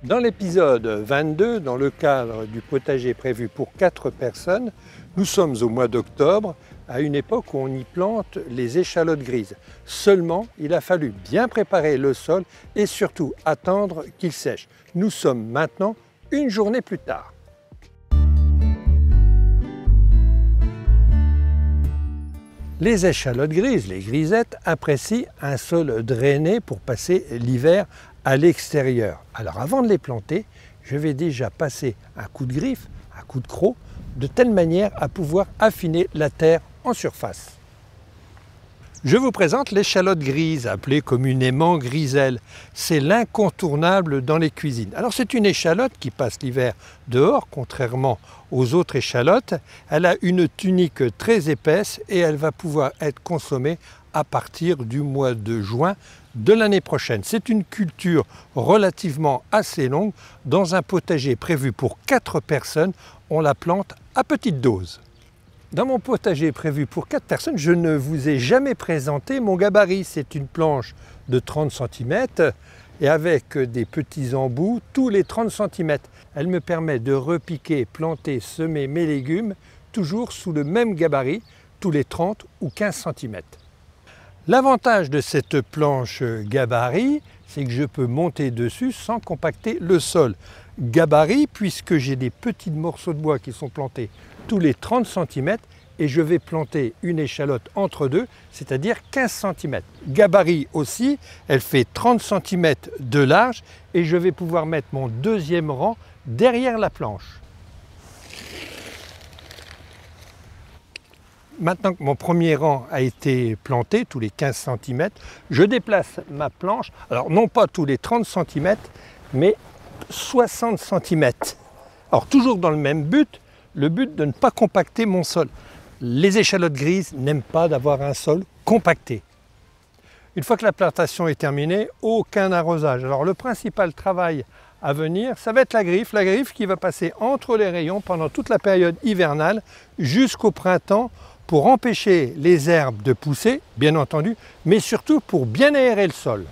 Dans l'épisode 22, dans le cadre du potager prévu pour 4 personnes, nous sommes au mois d'octobre, à une époque où on y plante les échalotes grises. Seulement, il a fallu bien préparer le sol et surtout attendre qu'il sèche. Nous sommes maintenant une journée plus tard. Les échalotes grises, les grisettes, apprécient un sol drainé pour passer l'hiver à l'extérieur. Alors avant de les planter, je vais déjà passer un coup de griffe, un coup de croc, de telle manière à pouvoir affiner la terre en surface. Je vous présente l'échalote grise, appelée communément griselle. C'est l'incontournable dans les cuisines. Alors c'est une échalote qui passe l'hiver dehors, contrairement aux autres échalotes. Elle a une tunique très épaisse et elle va pouvoir être consommée à partir du mois de juin de l'année prochaine. C'est une culture relativement assez longue. Dans un potager prévu pour 4 personnes, on la plante à petite dose. Dans mon potager prévu pour 4 personnes, je ne vous ai jamais présenté mon gabarit. C'est une planche de 30 cm et avec des petits embouts tous les 30 cm. Elle me permet de repiquer, planter, semer mes légumes toujours sous le même gabarit, tous les 30 ou 15 cm. L'avantage de cette planche gabarit, c'est que je peux monter dessus sans compacter le sol. Gabarit puisque j'ai des petits morceaux de bois qui sont plantés tous les 30 cm et je vais planter une échalote entre deux, c'est-à-dire 15 cm. Gabarit aussi, elle fait 30 cm de large et je vais pouvoir mettre mon deuxième rang derrière la planche. Maintenant que mon premier rang a été planté, tous les 15 cm, je déplace ma planche, alors non pas tous les 30 cm, mais 60 cm. Alors toujours dans le même but, le but de ne pas compacter mon sol. Les échalotes grises n'aiment pas d'avoir un sol compacté. Une fois que la plantation est terminée, aucun arrosage. Alors le principal travail à venir, ça va être la griffe qui va passer entre les rayons pendant toute la période hivernale jusqu'au printemps pour empêcher les herbes de pousser, bien entendu, mais surtout pour bien aérer le sol.